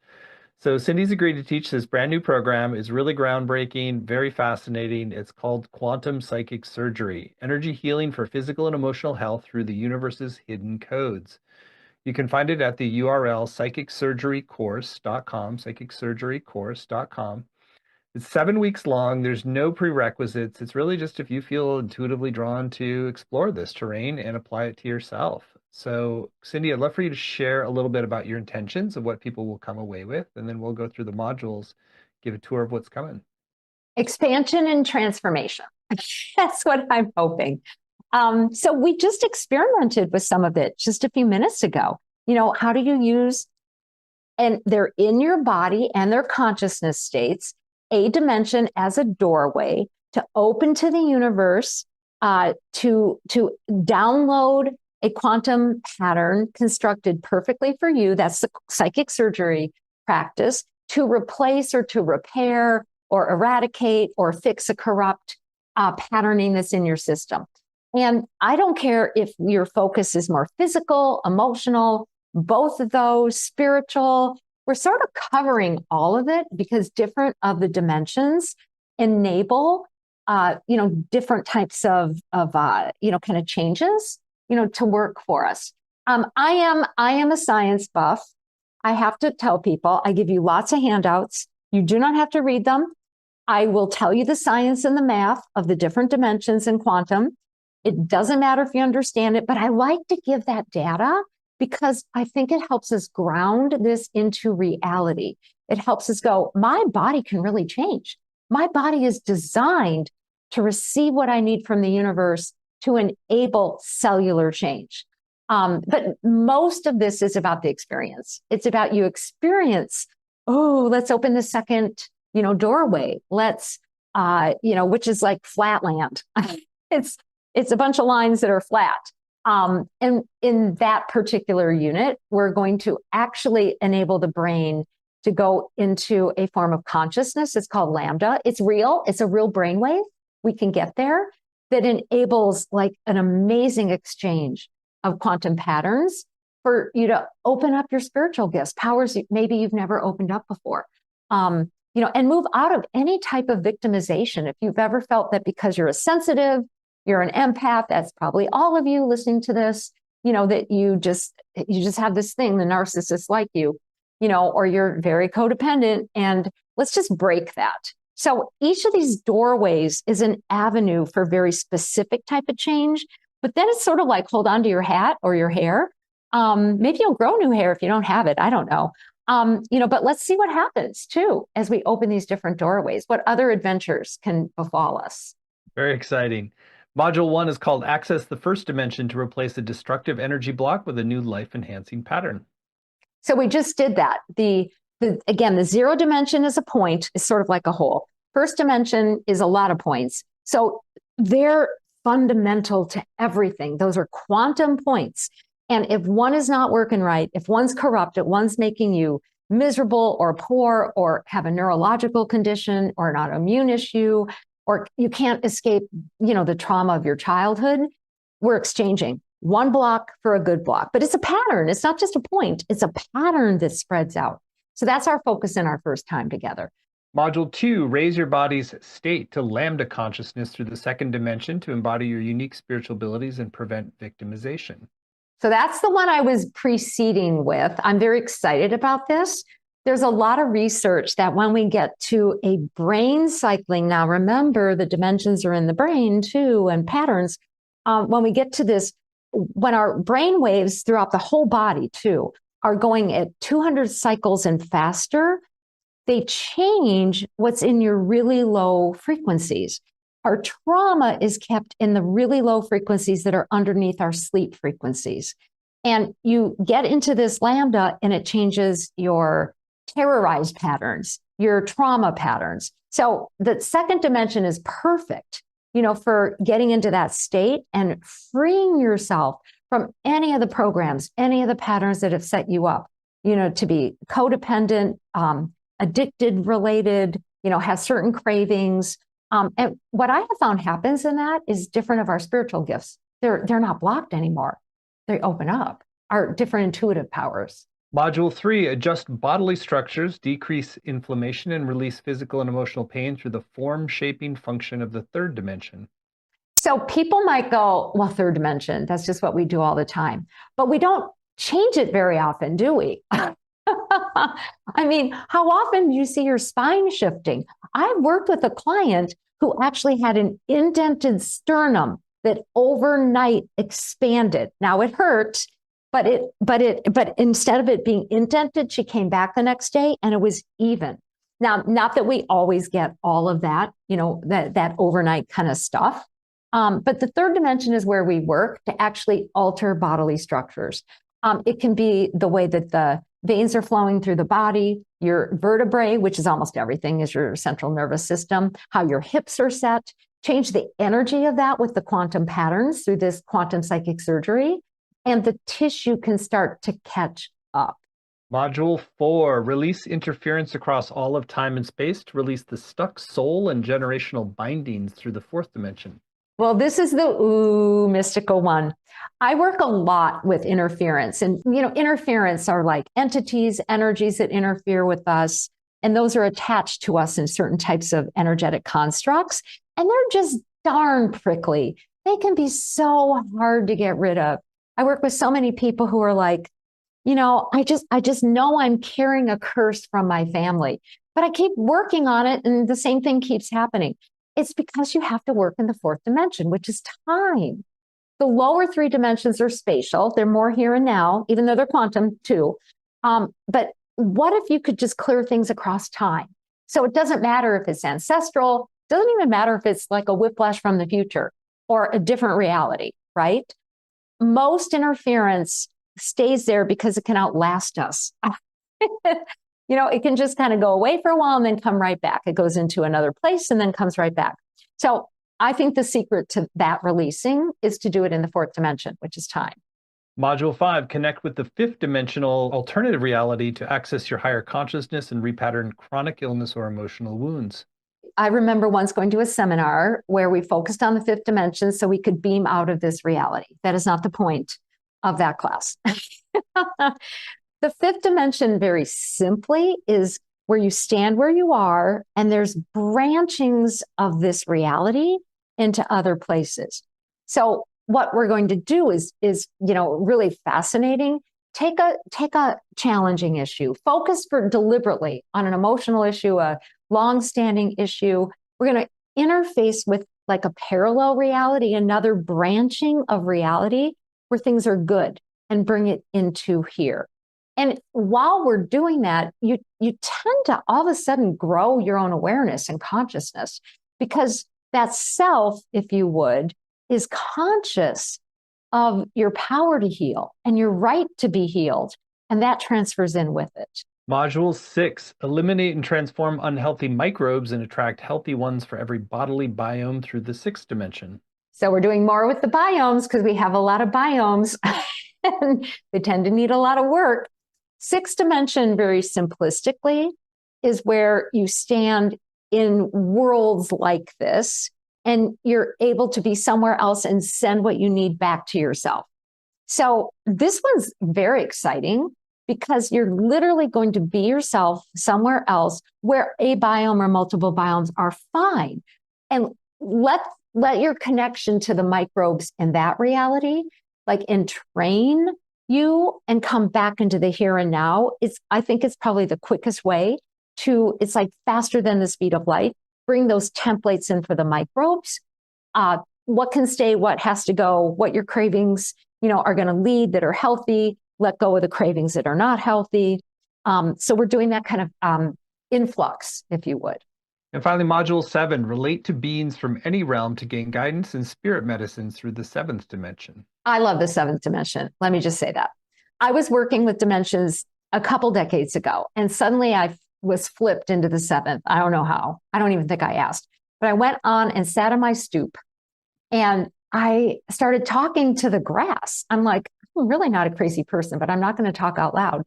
So Cyndi's agreed to teach this brand new program. It's really groundbreaking, very fascinating. It's called Quantum Psychic Surgery, Energy Healing for Physical and Emotional Health Through the Universe's Hidden Codes. You can find it at the URL psychicsurgerycourse.com, psychicsurgerycourse.com. It's 7 weeks long. There's no prerequisites. It's really just if you feel intuitively drawn to explore this terrain and apply it to yourself. So, Cyndi, I'd love for you to share a little bit about your intentions of what people will come away with, and then we'll go through the modules, give a tour of what's coming. Expansion and transformation. That's what I'm hoping. So we just experimented with some of it just a few minutes ago. How do you use, and they're in your body and their consciousness states, a dimension as a doorway to open to the universe, to download a quantum pattern constructed perfectly for you. That's the psychic surgery practice, to replace or to repair or eradicate or fix a corrupt patterning that's in your system. And I don't care if your focus is more physical, emotional, both of those, spiritual. We're sort of covering all of it because different of the dimensions enable, different types of kind of changes, to work for us. I am a science buff. I have to tell people, I give you lots of handouts. You do not have to read them. I will tell you the science and the math of the different dimensions in quantum. It doesn't matter if you understand it, but I like to give that data because I think it helps us ground this into reality. It helps us go, my body can really change. My body is designed to receive what I need from the universe to enable cellular change. But most of this is about the experience. It's about you experience, let's open the second, doorway. Let's, which is like flatland. It's a bunch of lines that are flat. And in that particular unit, we're going to actually enable the brain to go into a form of consciousness. It's called lambda. It's real. It's a real brainwave. We can get there that enables like an amazing exchange of quantum patterns for you to open up your spiritual gifts, powers maybe you've never opened up before. And move out of any type of victimization. If you've ever felt that because you're a sensitive, you're an empath, that's probably all of you listening to this, that you just have this thing, the narcissist like you, or you're very codependent, and let's just break that. So each of these doorways is an avenue for very specific type of change, but then it's sort of like hold on to your hat or your hair. Maybe you'll grow new hair if you don't have it. I don't know. But let's see what happens too as we open these different doorways. What other adventures can befall us? Very exciting. Module 1 is called Access the First Dimension to replace a destructive energy block with a new life-enhancing pattern. So we just did that. Again, the zero dimension is a point, is sort of like a hole. First dimension is a lot of points. So they're fundamental to everything. Those are quantum points. And if one is not working right, if one's corrupt, if one's making you miserable or poor or have a neurological condition or an autoimmune issue, or you can't escape, the trauma of your childhood. We're exchanging one block for a good block, but it's a pattern. It's not just a point. It's a pattern that spreads out. So that's our focus in our first time together. Module 2, raise your body's state to lambda consciousness through the second dimension to embody your unique spiritual abilities and prevent victimization. So that's the one I was preceding with. I'm very excited about this. There's a lot of research that when we get to a brain cycling, now remember the dimensions are in the brain too, and patterns. When we get to this, when our brain waves throughout the whole body too are going at 200 cycles and faster, they change what's in your really low frequencies. Our trauma is kept in the really low frequencies that are underneath our sleep frequencies. And you get into this lambda and it changes your terrorized patterns, your trauma patterns. So the second dimension is perfect, for getting into that state and freeing yourself from any of the programs, any of the patterns that have set you up, to be codependent, addicted related, have certain cravings. And what I have found happens in that is different of our spiritual gifts. They're not blocked anymore. They open up our different intuitive powers. Module 3, adjust bodily structures, decrease inflammation, and release physical and emotional pain through the form-shaping function of the third dimension. So people might go, well, third dimension, that's just what we do all the time. But we don't change it very often, do we? I mean, how often do you see your spine shifting? I've worked with a client who actually had an indented sternum that overnight expanded. Now it hurt, but instead of it being indented, she came back the next day and it was even. Now, not that we always get all of that, that overnight kind of stuff. But the third dimension is where we work to actually alter bodily structures. It can be the way that the veins are flowing through the body, your vertebrae, which is almost everything, is your central nervous system, how your hips are set, change the energy of that with the quantum patterns through this quantum psychic surgery, and the tissue can start to catch up. Module 4, release interference across all of time and space to release the stuck soul and generational bindings through the fourth dimension. Well, this is the mystical one. I work a lot with interference, and interference are like entities, energies that interfere with us, and those are attached to us in certain types of energetic constructs, and they're just darn prickly. They can be so hard to get rid of. I work with so many people who are like, I just know I'm carrying a curse from my family, but I keep working on it, and the same thing keeps happening. It's because you have to work in the fourth dimension, which is time. The lower three dimensions are spatial. They're more here and now, even though they're quantum too. But what if you could just clear things across time? So it doesn't matter if it's ancestral, doesn't even matter if it's like a whiplash from the future or a different reality, right? Most interference stays there because it can outlast us. It can just kind of go away for a while and then come right back. It goes into another place and then comes right back. So I think the secret to that releasing is to do it in the fourth dimension, which is time. Module 5, connect with the fifth dimensional alternative reality to access your higher consciousness and repattern chronic illness or emotional wounds. I remember once going to a seminar where we focused on the fifth dimension so we could beam out of this reality. That is not the point of that class. The fifth dimension, very simply, is where you stand where you are, and there's branchings of this reality into other places. So what we're going to do is really fascinating. Take a challenging issue, focus deliberately on an emotional issue, a long-standing issue. We're going to interface with like a parallel reality, another branching of reality where things are good, and bring it into here. And while we're doing that, you tend to all of a sudden grow your own awareness and consciousness, because that self, if you would, is conscious of your power to heal and your right to be healed. And that transfers in with it. Module 6, eliminate and transform unhealthy microbes and attract healthy ones for every bodily biome through the sixth dimension. So we're doing more with the biomes because we have a lot of biomes and they tend to need a lot of work. Sixth dimension, very simplistically, is where you stand in worlds like this, and you're able to be somewhere else and send what you need back to yourself. So this one's very exciting because you're literally going to be yourself somewhere else where a biome or multiple biomes are fine. And let your connection to the microbes in that reality, like entrain you and come back into the here and now. I think it's probably the quickest way to, it's like faster than the speed of light. Bring those templates in for the microbes. What can stay, what has to go, what your cravings, are going to lead that are healthy, let go of the cravings that are not healthy. So we're doing that kind of influx, if you would. And finally, module 7, relate to beings from any realm to gain guidance and spirit medicine through the 7th dimension. I love the 7th dimension. Let me just say that. I was working with dimensions a couple decades ago, and suddenly I was flipped into the 7th. I don't know how. I don't even think I asked. But I went on and sat on my stoop, and I started talking to the grass. I'm like, I'm really not a crazy person, but I'm not going to talk out loud.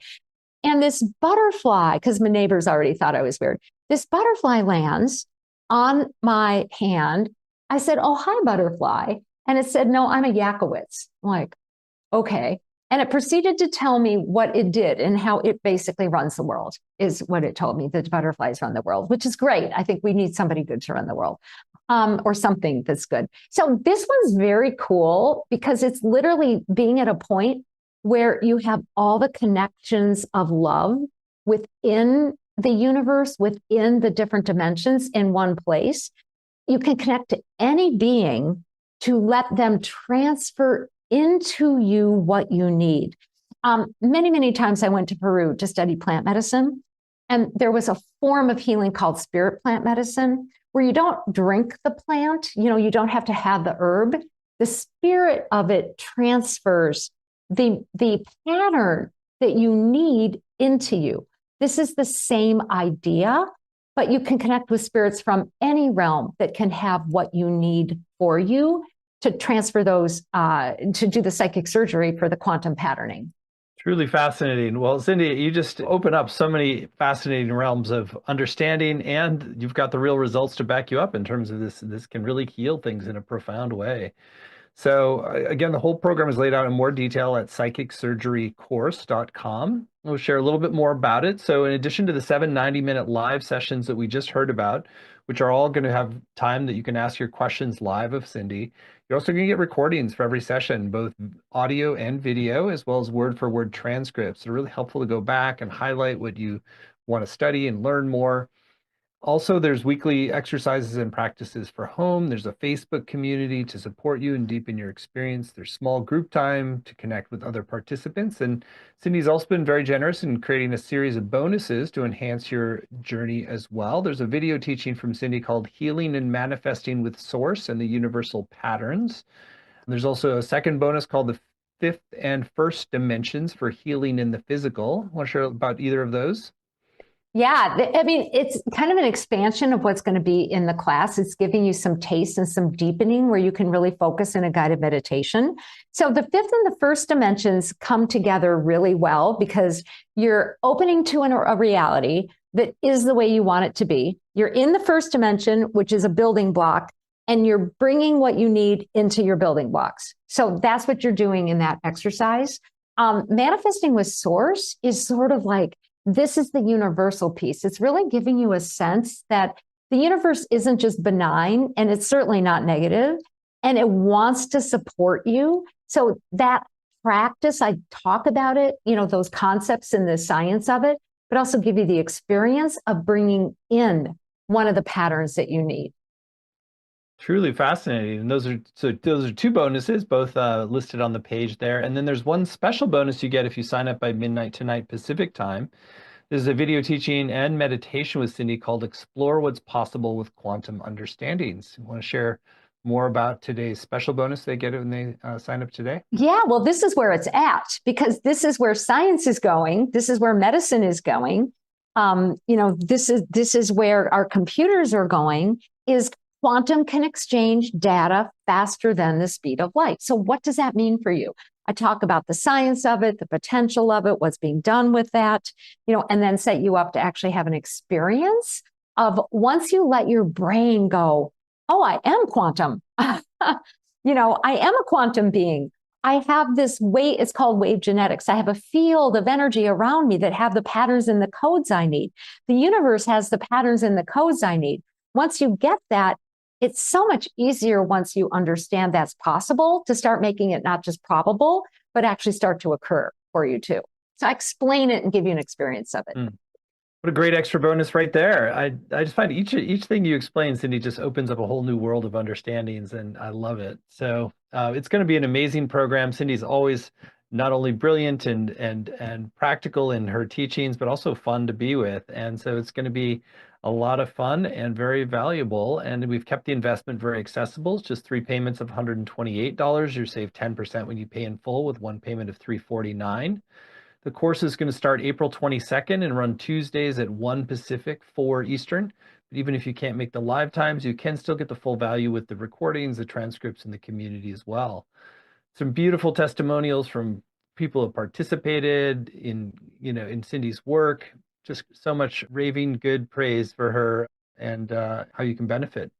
And this butterfly, because my neighbors already thought I was weird, this butterfly lands on my hand. I said, oh, hi, butterfly. And it said, no, I'm a Yakowitz. I'm like, okay. And it proceeded to tell me what it did and how it basically runs the world, is what it told me, that butterflies run the world, which is great. I think we need somebody good to run the world, or something that's good. So this one's very cool because it's literally being at a point where you have all the connections of love within the universe, within the different dimensions in one place. You can connect to any being to let them transfer into you what you need. Many, many times I went to Peru to study plant medicine, and there was a form of healing called spirit plant medicine, where you don't drink the plant, you don't have to have the herb. The spirit of it transfers the pattern that you need into you. This is the same idea, but you can connect with spirits from any realm that can have what you need for you to transfer those, to do the psychic surgery for the quantum patterning. Truly fascinating. Well, Cyndi, you just open up so many fascinating realms of understanding, and you've got the real results to back you up in terms of this. This can really heal things in a profound way. So again, the whole program is laid out in more detail at psychicsurgerycourse.com. We'll share a little bit more about it. So in addition to the 7 90-minute live sessions that we just heard about, which are all going to have time that you can ask your questions live of Cyndi, you're also going to get recordings for every session, both audio and video, as well as word-for-word transcripts. They're really helpful to go back and highlight what you want to study and learn more. Also, there's weekly exercises and practices for home. There's a Facebook community to support you and deepen your experience. There's small group time to connect with other participants. And Cyndi's also been very generous in creating a series of bonuses to enhance your journey as well. There's a video teaching from Cyndi called Healing and Manifesting with Source and the Universal Patterns. And there's also a second bonus called the 5th and 1st Dimensions for Healing in the Physical. Want to share about either of those? Yeah, I mean, it's kind of an expansion of what's going to be in the class. It's giving you some taste and some deepening where you can really focus in a guided meditation. So the 5th and the 1st dimensions come together really well because you're opening to a reality that is the way you want it to be. You're in the 1st dimension, which is a building block, and you're bringing what you need into your building blocks. So that's what you're doing in that exercise. Manifesting with Source is sort of like, this is the universal piece. It's really giving you a sense that the universe isn't just benign, and it's certainly not negative, and it wants to support you. So that practice, I talk about it, those concepts and the science of it, but also give you the experience of bringing in one of the patterns that you need. Truly fascinating. And those are 2 bonuses, both listed on the page there. And then there's one special bonus you get if you sign up by midnight tonight Pacific time. There's a video teaching and meditation with Cyndi called Explore What's Possible with Quantum Understandings. You want to share more about today's special bonus they get when they sign up today? Yeah, well, this is where it's at, because this is where science is going. This is where medicine is going. This is where our computers are going, is quantum can exchange data faster than the speed of light. So what does that mean for you? I talk about the science of it, the potential of it, what's being done with that, and then set you up to actually have an experience of once you let your brain go, oh, I am quantum. I am a quantum being. I have this wave, it's called wave genetics. I have a field of energy around me that have the patterns and the codes I need. The universe has the patterns and the codes I need. Once you get that, it's so much easier once you understand that's possible to start making it not just probable, but actually start to occur for you too. So I explain it and give you an experience of it. What a great extra bonus right there. I just find each thing you explain, Cyndi, just opens up a whole new world of understandings, and I love it. So it's going to be an amazing program. Cyndi's always not only brilliant and practical in her teachings, but also fun to be with. And so it's going to be a lot of fun and very valuable. And we've kept the investment very accessible. It's just 3 payments of $128. You save 10% when you pay in full with one payment of $349. The course is going to start April 22nd and run Tuesdays at 1 Pacific, 4 Eastern. But even if you can't make the live times, you can still get the full value with the recordings, the transcripts, and the community as well. Some beautiful testimonials from people who have participated in Cyndi's work. Just so much raving good praise for her and how you can benefit.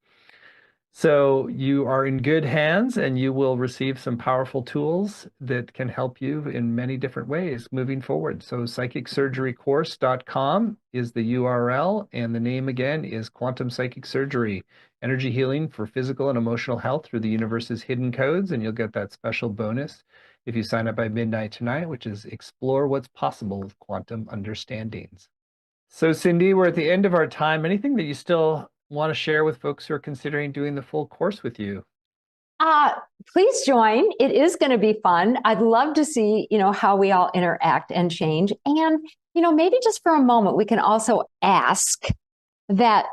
So you are in good hands, and you will receive some powerful tools that can help you in many different ways moving forward. So psychicsurgerycourse.com is the URL, and the name again is Quantum Psychic Surgery, Energy Healing for Physical and Emotional Health through the Universe's Hidden Codes, and you'll get that special bonus if you sign up by midnight tonight, which is Explore What's Possible with Quantum Understandings. So Cyndi, we're at the end of our time. Anything that you still want to share with folks who are considering doing the full course with you? Please join. It is going to be fun. I'd love to see, how we all interact and change. And, maybe just for a moment, we can also ask that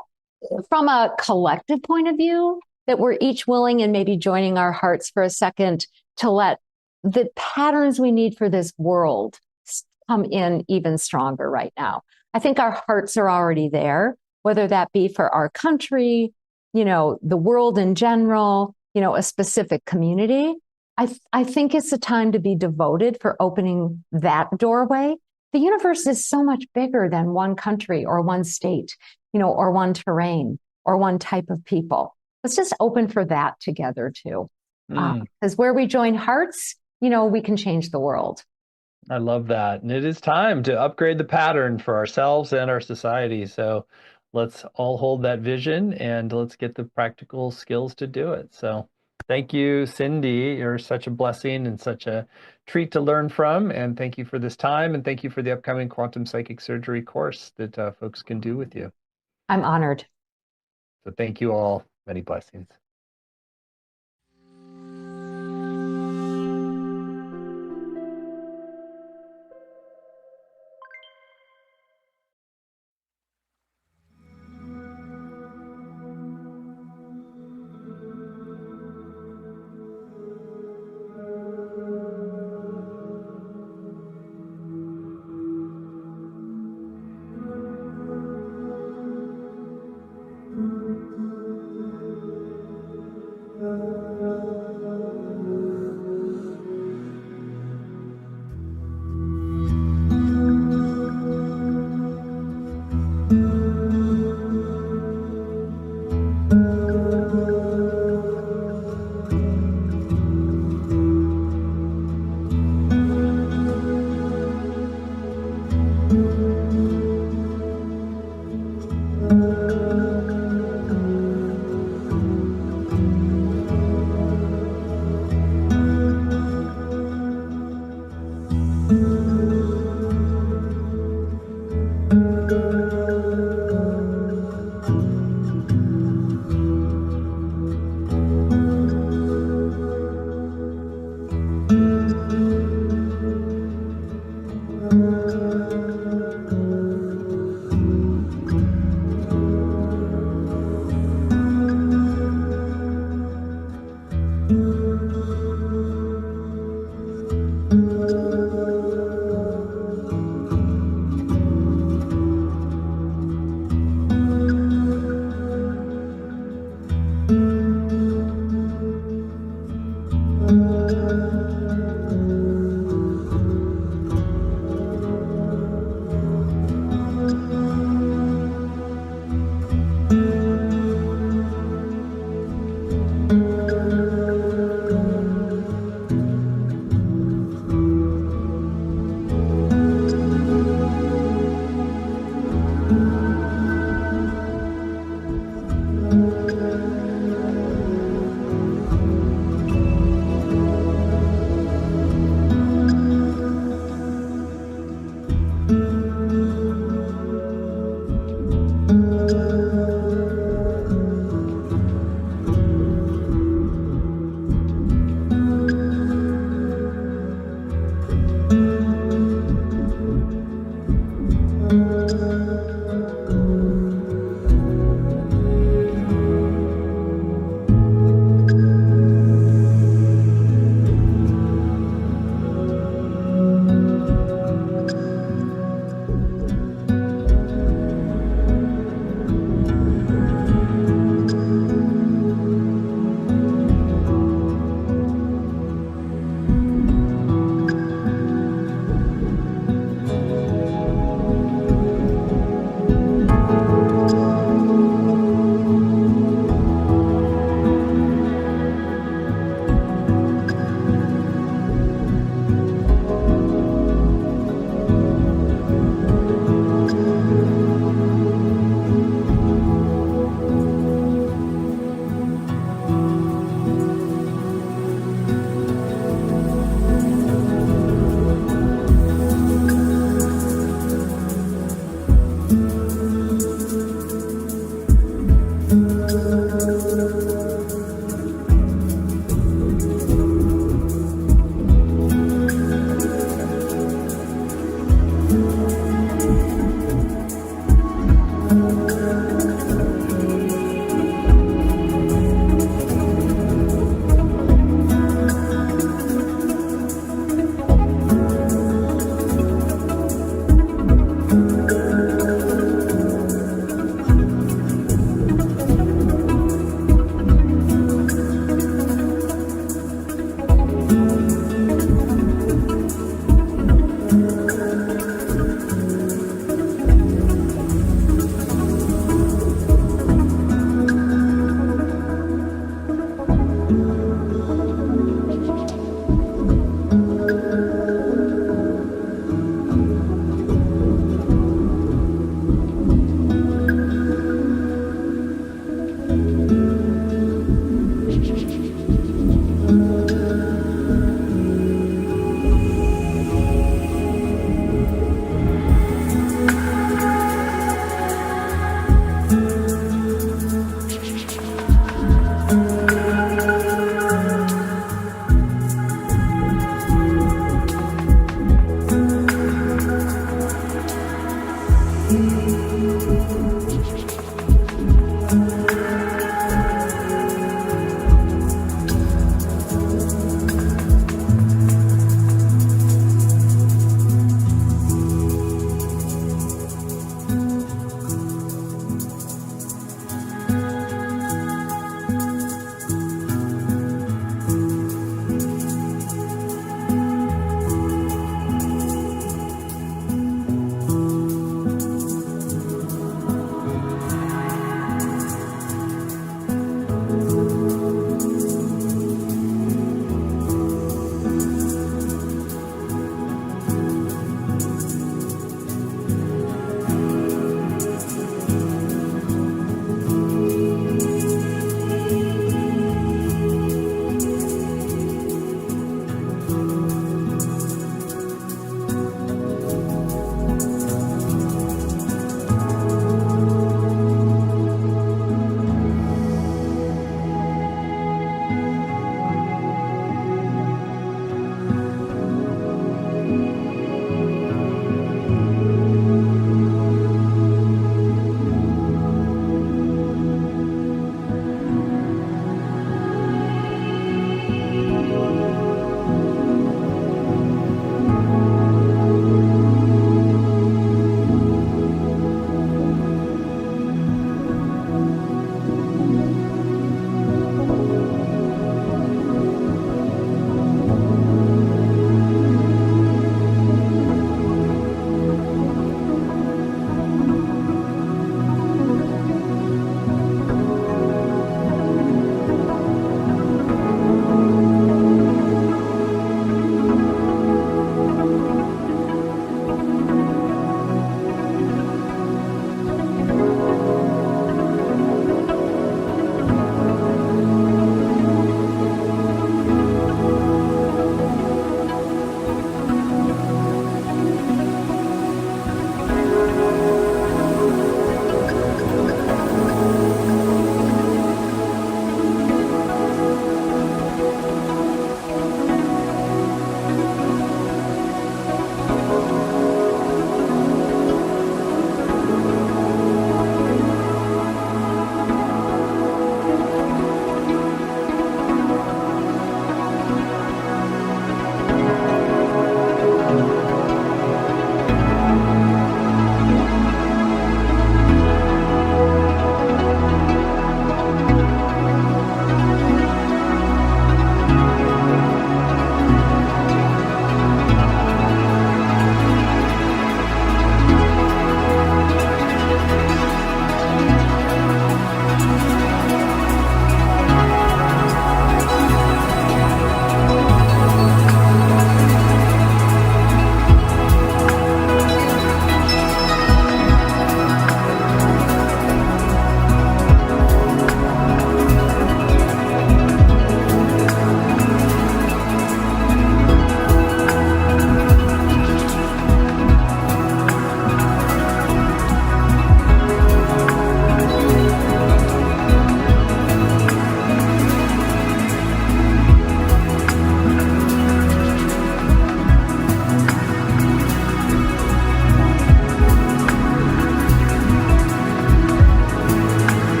from a collective point of view, that we're each willing and maybe joining our hearts for a second to let the patterns we need for this world come in even stronger right now. I think our hearts are already there, whether that be for our country, the world in general, a specific community. I think it's a time to be devoted for opening that doorway. The universe is so much bigger than one country or one state, or one terrain or one type of people. Let's just open for that together too. Because where we join hearts, we can change the world. I love that. And it is time to upgrade the pattern for ourselves and our society. So let's all hold that vision and let's get the practical skills to do it. So thank you, Cyndi. You're such a blessing and such a treat to learn from. And thank you for this time. And thank you for the upcoming Quantum Psychic Surgery course that folks can do with you. I'm honored. So thank you all. Many blessings.